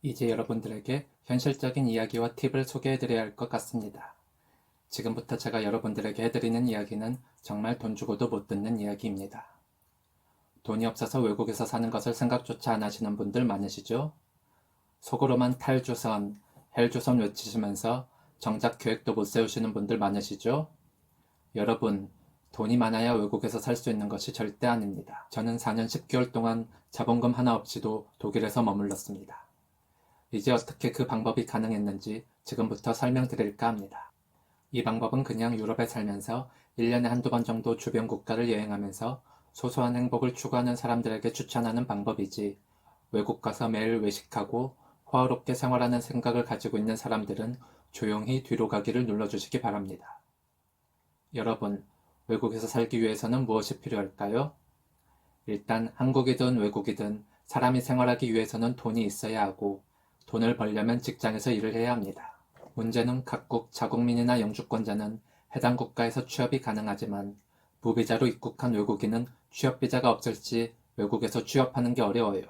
이제 여러분들에게 현실적인 이야기와 팁을 소개해드려야 할 것 같습니다. 지금부터 제가 여러분들에게 해드리는 이야기는 정말 돈 주고도 못 듣는 이야기입니다. 돈이 없어서 외국에서 사는 것을 생각조차 안 하시는 분들 많으시죠? 속으로만 탈주선, 헬주선 외치시면서 정작 계획도 못 세우시는 분들 많으시죠? 여러분, 돈이 많아야 외국에서 살 수 있는 것이 절대 아닙니다. 저는 4년 10개월 동안 자본금 하나 없이도 독일에서 머물렀습니다. 이제 어떻게 그 방법이 가능했는지 지금부터 설명드릴까 합니다. 이 방법은 그냥 유럽에 살면서 1년에 한두 번 정도 주변 국가를 여행하면서 소소한 행복을 추구하는 사람들에게 추천하는 방법이지, 외국 가서 매일 외식하고 호화롭게 생활하는 생각을 가지고 있는 사람들은 조용히 뒤로 가기를 눌러주시기 바랍니다. 여러분, 외국에서 살기 위해서는 무엇이 필요할까요? 일단 한국이든 외국이든 사람이 생활하기 위해서는 돈이 있어야 하고, 돈을 벌려면 직장에서 일을 해야 합니다. 문제는 각국 자국민이나 영주권자는 해당 국가에서 취업이 가능하지만, 무비자로 입국한 외국인은 취업비자가 없을 시 외국에서 취업하는 게 어려워요.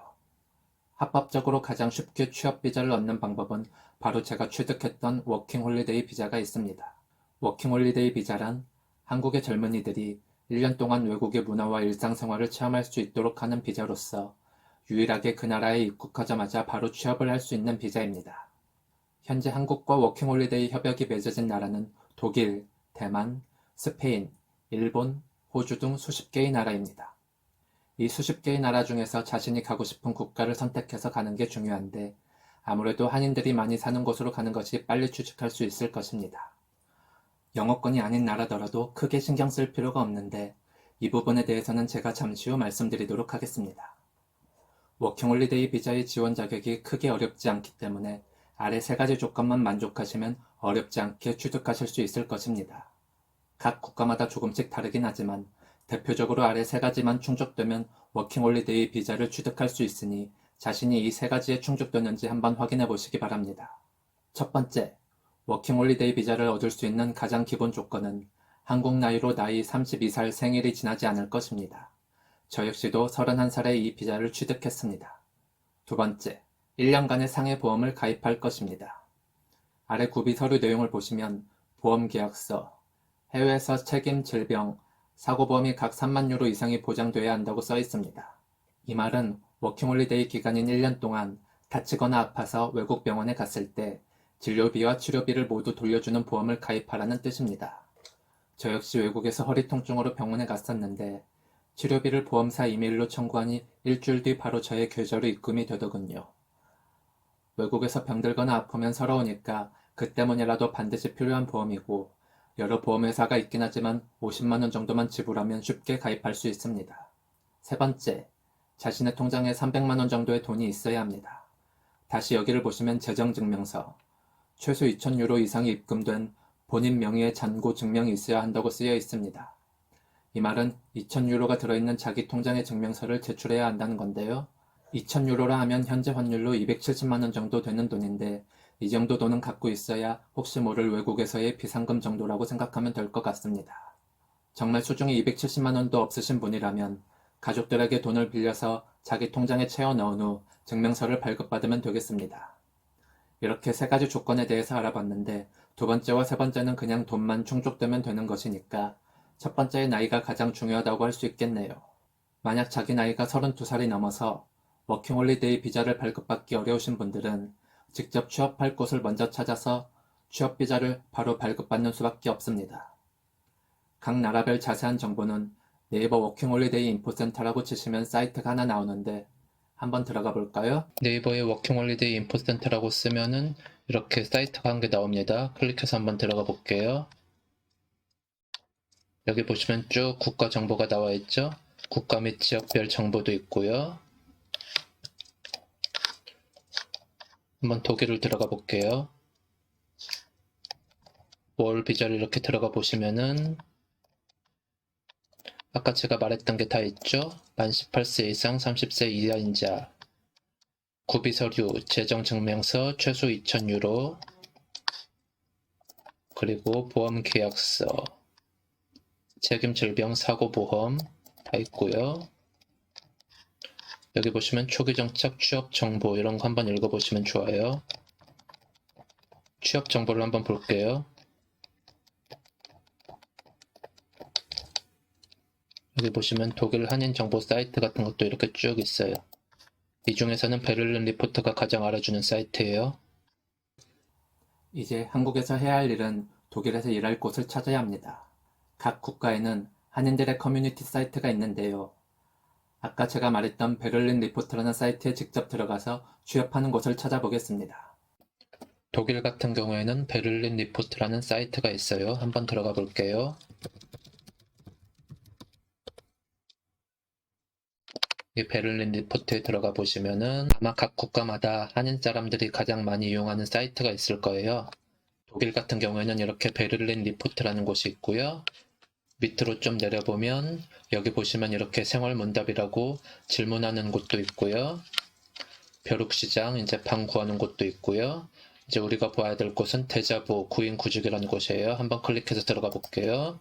합법적으로 가장 쉽게 취업비자를 얻는 방법은 바로 제가 취득했던 워킹홀리데이 비자가 있습니다. 워킹홀리데이 비자란 한국의 젊은이들이 1년 동안 외국의 문화와 일상생활을 체험할 수 있도록 하는 비자로서 유일하게 그 나라에 입국하자마자 바로 취업을 할 수 있는 비자입니다. 현재 한국과 워킹홀리데이 협약이 맺어진 나라는 독일, 대만, 스페인, 일본, 호주 등 수십 개의 나라입니다. 이 수십 개의 나라 중에서 자신이 가고 싶은 국가를 선택해서 가는 게 중요한데, 아무래도 한인들이 많이 사는 곳으로 가는 것이 빨리 취직할 수 있을 것입니다. 영어권이 아닌 나라더라도 크게 신경 쓸 필요가 없는데, 이 부분에 대해서는 제가 잠시 후 말씀드리도록 하겠습니다. 워킹홀리데이 비자의 지원 자격이 크게 어렵지 않기 때문에 아래 세 가지 조건만 만족하시면 어렵지 않게 취득하실 수 있을 것입니다. 각 국가마다 조금씩 다르긴 하지만 대표적으로 아래 세 가지만 충족되면 워킹홀리데이 비자를 취득할 수 있으니 자신이 이 세 가지에 충족되는지 한번 확인해 보시기 바랍니다. 첫 번째, 워킹홀리데이 비자를 얻을 수 있는 가장 기본 조건은 한국 나이로 나이 32살 생일이 지나지 않을 것입니다. 저 역시도 31살에 이 비자를 취득했습니다. 두 번째, 1년간의 상해 보험을 가입할 것입니다. 아래 구비 서류 내용을 보시면 보험계약서, 해외에서 책임 질병, 사고보험이 각 3만 유로 이상이 보장돼야 한다고 써 있습니다. 이 말은 워킹홀리데이 기간인 1년 동안 다치거나 아파서 외국 병원에 갔을 때 진료비와 치료비를 모두 돌려주는 보험을 가입하라는 뜻입니다. 저 역시 외국에서 허리 통증으로 병원에 갔었는데 치료비를 보험사 이메일로 청구하니 일주일 뒤 바로 저의 계좌로 입금이 되더군요. 외국에서 병들거나 아프면 서러우니까 그 때문이라도 반드시 필요한 보험이고, 여러 보험회사가 있긴 하지만 50만 원 정도만 지불하면 쉽게 가입할 수 있습니다. 세 번째, 자신의 통장에 300만 원 정도의 돈이 있어야 합니다. 다시 여기를 보시면 재정증명서, 최소 2,000유로 이상이 입금된 본인 명의의 잔고 증명이 있어야 한다고 쓰여 있습니다. 이 말은 2,000유로가 들어있는 자기 통장의 증명서를 제출해야 한다는 건데요. 2,000유로라 하면 현재 환율로 270만 원 정도 되는 돈인데, 이 정도 돈은 갖고 있어야 혹시 모를 외국에서의 비상금 정도라고 생각하면 될 것 같습니다. 정말 수중에 270만 원도 없으신 분이라면 가족들에게 돈을 빌려서 자기 통장에 채워 넣은 후 증명서를 발급받으면 되겠습니다. 이렇게 세 가지 조건에 대해서 알아봤는데, 두 번째와 세 번째는 그냥 돈만 충족되면 되는 것이니까 첫 번째의 나이가 가장 중요하다고 할 수 있겠네요. 만약 자기 나이가 32살이 넘어서 워킹홀리데이 비자를 발급받기 어려우신 분들은 직접 취업할 곳을 먼저 찾아서 취업비자를 바로 발급받는 수밖에 없습니다. 각 나라별 자세한 정보는 네이버 워킹홀리데이 인포센터라고 치시면 사이트가 하나 나오는데, 한번 들어가 볼까요? 네이버에 워킹홀리데이 인포센터라고 쓰면은 이렇게 사이트가 한 개 나옵니다. 클릭해서 한번 들어가 볼게요. 여기 보시면 쭉 국가 정보가 나와 있죠? 국가 및 지역별 정보도 있고요. 한번 독일을 들어가 볼게요. 월 비자를 이렇게 들어가 보시면은 아까 제가 말했던 게 다 있죠? 만 18세 이상 30세 이하인 자, 구비서류, 재정증명서 최소 2,000유로, 그리고 보험계약서, 책임질병 사고보험 다 있고요. 여기 보시면 초기 정착, 취업 정보 이런 거 한번 읽어보시면 좋아요. 취업 정보를 한번 볼게요. 여기 보시면 독일 한인 정보 사이트 같은 것도 이렇게 쭉 있어요. 이 중에서는 베를린 리포트가 가장 알아주는 사이트예요. 이제 한국에서 해야 할 일은 독일에서 일할 곳을 찾아야 합니다. 각 국가에는 한인들의 커뮤니티 사이트가 있는데요. 아까 제가 말했던 베를린 리포트라는 사이트에 직접 들어가서 취업하는 곳을 찾아보겠습니다. 독일 같은 경우에는 베를린 리포트라는 사이트가 있어요. 한번 들어가 볼게요. 이 베를린 리포트에 들어가 보시면은 아마 각 국가마다 한인 사람들이 가장 많이 이용하는 사이트가 있을 거예요. 독일 같은 경우에는 이렇게 베를린 리포트라는 곳이 있고요. 밑으로 좀 내려보면 여기 보시면 이렇게 생활문답이라고 질문하는 곳도 있고요. 벼룩시장 이제 방 구하는 곳도 있고요. 이제 우리가 봐야 될 곳은 대자보 구인 구직이라는 곳이에요. 한번 클릭해서 들어가 볼게요.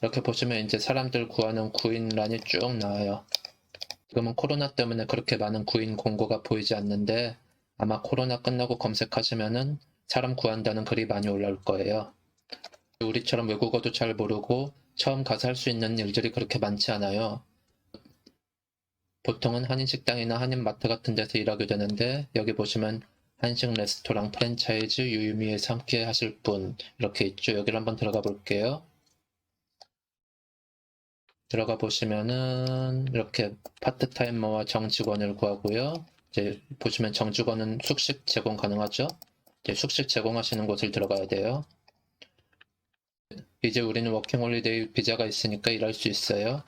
이렇게 보시면 이제 사람들 구하는 구인란이 쭉 나와요. 지금은 코로나 때문에 그렇게 많은 구인 공고가 보이지 않는데 아마 코로나 끝나고 검색하시면은 사람 구한다는 글이 많이 올라올 거예요. 우리처럼 외국어도 잘 모르고 처음 가서 할 수 있는 일들이 그렇게 많지 않아요. 보통은 한인식당이나 한인마트 같은 데서 일하게 되는데 여기 보시면 한식 레스토랑 프랜차이즈 유유미에서 함께 하실 분 이렇게 있죠. 여기를 한번 들어가 볼게요. 들어가 보시면은 이렇게 파트타이머와 정직원을 구하고요. 이제 보시면 정직원은 숙식 제공 가능하죠. 이제 숙식 제공하시는 곳을 들어가야 돼요. 이제 우리는 워킹홀리데이 비자가 있으니까 일할 수 있어요.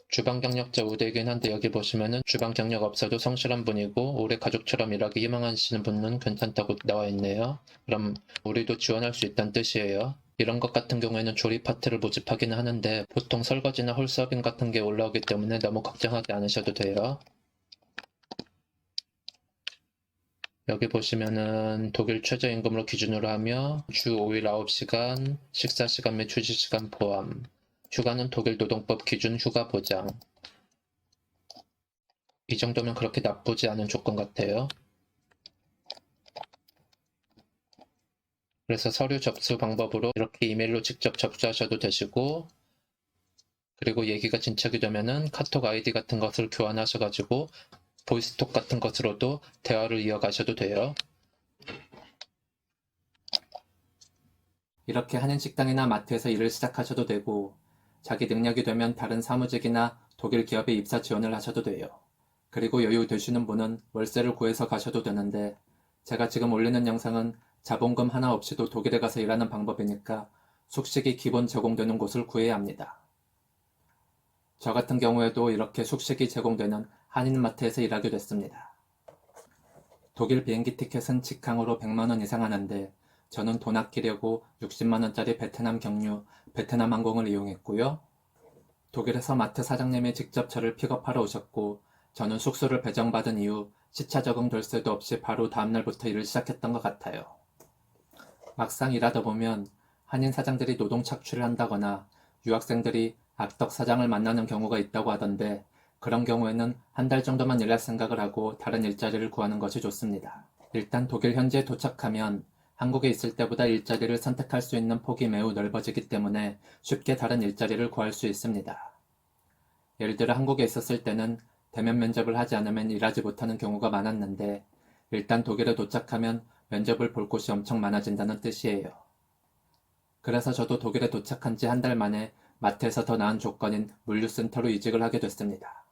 주방 경력자 우대이긴 한데 여기 보시면은 주방 경력 없어도 성실한 분이고 오래 가족처럼 일하기 희망하시는 분은 괜찮다고 나와 있네요. 그럼 우리도 지원할 수 있다는 뜻이에요. 이런 것 같은 경우에는 조립 파트를 모집하기는 하는데 보통 설거지나 홀서빙 같은 게 올라오기 때문에 너무 걱정하지 않으셔도 돼요. 여기 보시면은 독일 최저임금으로 기준으로 하며 주 5일 9시간, 식사시간 및 휴식시간 포함, 휴가는 독일 노동법 기준 휴가 보장. 이 정도면 그렇게 나쁘지 않은 조건 같아요. 그래서 서류 접수 방법으로 이렇게 이메일로 직접 접수하셔도 되시고 그리고 얘기가 진척이 되면은 카톡 아이디 같은 것을 교환하셔가지고 보이스톡 같은 것으로도 대화를 이어가셔도 돼요. 이렇게 한인식당이나 마트에서 일을 시작하셔도 되고 자기 능력이 되면 다른 사무직이나 독일 기업에 입사 지원을 하셔도 돼요. 그리고 여유 되시는 분은 월세를 구해서 가셔도 되는데 제가 지금 올리는 영상은 자본금 하나 없이도 독일에 가서 일하는 방법이니까 숙식이 기본 제공되는 곳을 구해야 합니다. 저 같은 경우에도 이렇게 숙식이 제공되는 한인마트에서 일하게 됐습니다. 독일 비행기 티켓은 직항으로 100만원 이상 하는데 저는 돈 아끼려고 60만원짜리 베트남 경유 베트남 항공을 이용했고요. 독일에서 마트 사장님이 직접 저를 픽업하러 오셨고 저는 숙소를 배정받은 이후 시차 적응될 새도 없이 바로 다음날부터 일을 시작했던 것 같아요. 막상 일하다 보면 한인 사장들이 노동 착취를 한다거나 유학생들이 악덕 사장을 만나는 경우가 있다고 하던데 그런 경우에는 한 달 정도만 일할 생각을 하고 다른 일자리를 구하는 것이 좋습니다. 일단 독일 현지에 도착하면 한국에 있을 때보다 일자리를 선택할 수 있는 폭이 매우 넓어지기 때문에 쉽게 다른 일자리를 구할 수 있습니다. 예를 들어 한국에 있었을 때는 대면 면접을 하지 않으면 일하지 못하는 경우가 많았는데 일단 독일에 도착하면 면접을 볼 곳이 엄청 많아진다는 뜻이에요. 그래서 저도 독일에 도착한 지 한 달 만에 마트에서 더 나은 조건인 물류센터로 이직을 하게 됐습니다.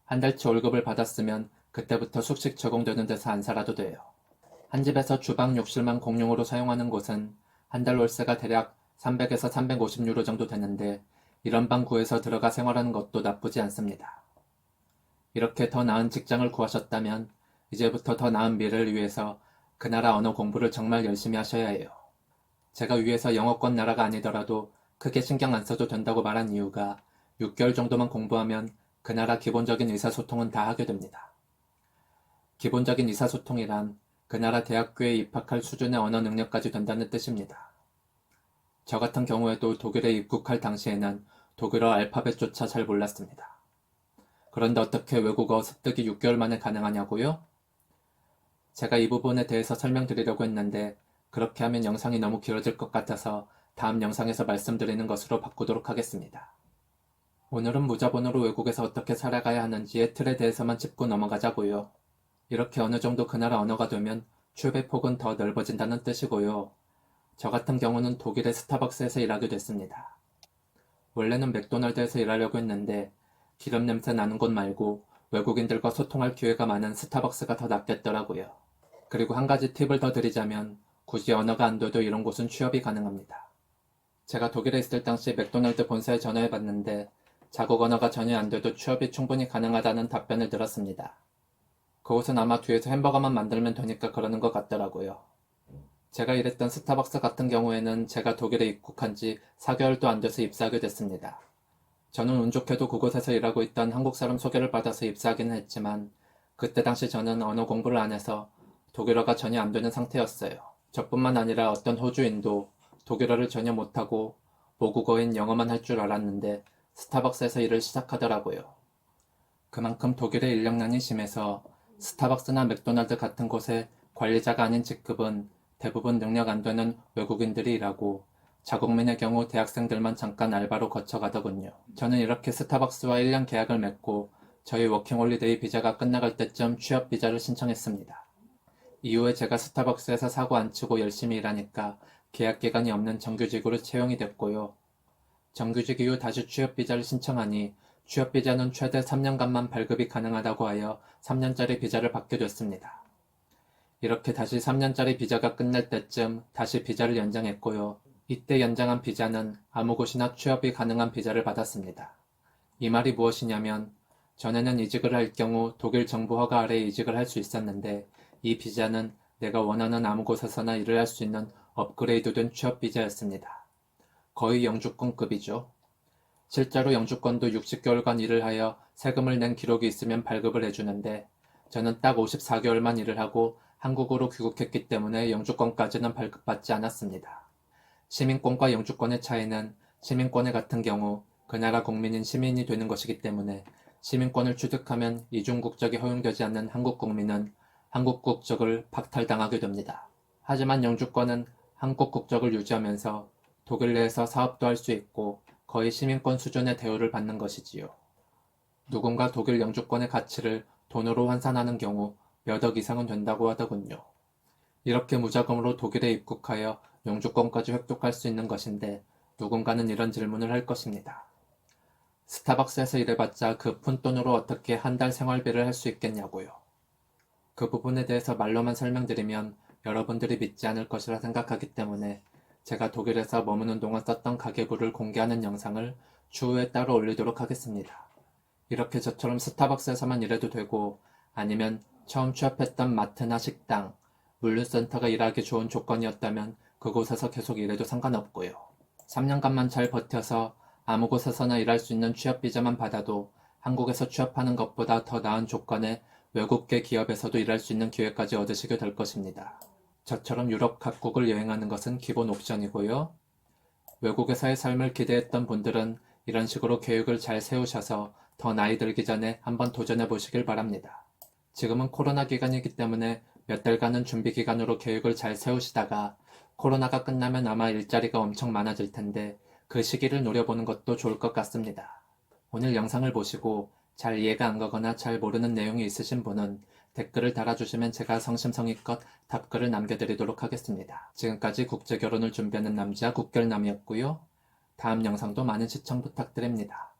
한 달치 월급을 받았으면 그때부터 숙식 제공되는 데서 안 살아도 돼요. 한 집에서 주방 욕실만 공용으로 사용하는 곳은 한 달 월세가 대략 300에서 350유로 정도 되는데 이런 방 구해서 들어가 생활하는 것도 나쁘지 않습니다. 이렇게 더 나은 직장을 구하셨다면 이제부터 더 나은 미래를 위해서 그 나라 언어 공부를 정말 열심히 하셔야 해요. 제가 위에서 영어권 나라가 아니더라도 크게 신경 안 써도 된다고 말한 이유가 6개월 정도만 공부하면 그 나라 기본적인 의사소통은 다 하게 됩니다. 기본적인 의사소통이란 그 나라 대학교에 입학할 수준의 언어 능력까지 된다는 뜻입니다. 저 같은 경우에도 독일에 입국할 당시에는 독일어 알파벳조차 잘 몰랐습니다. 그런데 어떻게 외국어 습득이 6개월 만에 가능하냐고요? 제가 이 부분에 대해서 설명드리려고 했는데 그렇게 하면 영상이 너무 길어질 것 같아서 다음 영상에서 말씀드리는 것으로 바꾸도록 하겠습니다. 오늘은 무자본으로 외국에서 어떻게 살아가야 하는지의 틀에 대해서만 짚고 넘어가자고요. 이렇게 어느 정도 그 나라 언어가 되면 취업의 폭은 더 넓어진다는 뜻이고요. 저 같은 경우는 독일의 스타벅스에서 일하게 됐습니다. 원래는 맥도날드에서 일하려고 했는데 기름 냄새 나는 곳 말고 외국인들과 소통할 기회가 많은 스타벅스가 더 낫겠더라고요. 그리고 한 가지 팁을 더 드리자면 굳이 언어가 안 돼도 이런 곳은 취업이 가능합니다. 제가 독일에 있을 당시 맥도날드 본사에 전화해봤는데 자국 언어가 전혀 안 돼도 취업이 충분히 가능하다는 답변을 들었습니다. 그곳은 아마 뒤에서 햄버거만 만들면 되니까 그러는 것 같더라고요. 제가 일했던 스타벅스 같은 경우에는 제가 독일에 입국한 지 4개월도 안 돼서 입사하게 됐습니다. 저는 운 좋게도 그곳에서 일하고 있던 한국 사람 소개를 받아서 입사하기는 했지만 그때 당시 저는 언어 공부를 안 해서 독일어가 전혀 안 되는 상태였어요. 저뿐만 아니라 어떤 호주인도 독일어를 전혀 못하고 모국어인 영어만 할 줄 알았는데 스타벅스에서 일을 시작하더라고요. 그만큼 독일의 인력난이 심해서 스타벅스나 맥도날드 같은 곳에 관리자가 아닌 직급은 대부분 능력 안 되는 외국인들이 일하고 자국민의 경우 대학생들만 잠깐 알바로 거쳐가더군요. 저는 이렇게 스타벅스와 1년 계약을 맺고 저희 워킹홀리데이 비자가 끝나갈 때쯤 취업 비자를 신청했습니다. 이후에 제가 스타벅스에서 사고 안 치고 열심히 일하니까 계약 기간이 없는 정규직으로 채용이 됐고요. 정규직 이후 다시 취업 비자를 신청하니 취업 비자는 최대 3년간만 발급이 가능하다고 하여 3년짜리 비자를 받게 됐습니다. 이렇게 다시 3년짜리 비자가 끝날 때쯤 다시 비자를 연장했고요. 이때 연장한 비자는 아무 곳이나 취업이 가능한 비자를 받았습니다. 이 말이 무엇이냐면 전에는 이직을 할 경우 독일 정부 허가 아래 이직을 할 수 있었는데 이 비자는 내가 원하는 아무 곳에서나 일을 할 수 있는 업그레이드된 취업 비자였습니다. 거의 영주권급이죠. 실제로 영주권도 60개월간 일을 하여 세금을 낸 기록이 있으면 발급을 해주는데 저는 딱 54개월만 일을 하고 한국으로 귀국했기 때문에 영주권까지는 발급받지 않았습니다. 시민권과 영주권의 차이는 시민권의 같은 경우 그 나라 국민인 시민이 되는 것이기 때문에 시민권을 취득하면 이중 국적이 허용되지 않는 한국 국민은 한국 국적을 박탈당하게 됩니다. 하지만 영주권은 한국 국적을 유지하면서 독일 내에서 사업도 할 수 있고 거의 시민권 수준의 대우를 받는 것이지요. 누군가 독일 영주권의 가치를 돈으로 환산하는 경우 몇 억 이상은 된다고 하더군요. 이렇게 무자금으로 독일에 입국하여 영주권까지 획득할 수 있는 것인데 누군가는 이런 질문을 할 것입니다. 스타벅스에서 일해봤자 그 푼돈으로 어떻게 한 달 생활비를 할 수 있겠냐고요. 그 부분에 대해서 말로만 설명드리면 여러분들이 믿지 않을 것이라 생각하기 때문에 제가 독일에서 머무는 동안 썼던 가계부를 공개하는 영상을 추후에 따로 올리도록 하겠습니다. 이렇게 저처럼 스타벅스에서만 일해도 되고 아니면 처음 취업했던 마트나 식당, 물류센터가 일하기 좋은 조건이었다면 그곳에서 계속 일해도 상관없고요. 3년간만 잘 버텨서 아무 곳에서나 일할 수 있는 취업 비자만 받아도 한국에서 취업하는 것보다 더 나은 조건의 외국계 기업에서도 일할 수 있는 기회까지 얻으시게 될 것입니다. 저처럼 유럽 각국을 여행하는 것은 기본 옵션이고요. 외국에서의 삶을 기대했던 분들은 이런 식으로 계획을 잘 세우셔서 더 나이 들기 전에 한번 도전해 보시길 바랍니다. 지금은 코로나 기간이기 때문에 몇 달간은 준비 기간으로 계획을 잘 세우시다가 코로나가 끝나면 아마 일자리가 엄청 많아질 텐데 그 시기를 노려보는 것도 좋을 것 같습니다. 오늘 영상을 보시고 잘 이해가 안 가거나 잘 모르는 내용이 있으신 분은 댓글을 달아주시면 제가 성심성의껏 답글을 남겨드리도록 하겠습니다. 지금까지 국제결혼을 준비하는 남자 국결남이었고요. 다음 영상도 많은 시청 부탁드립니다.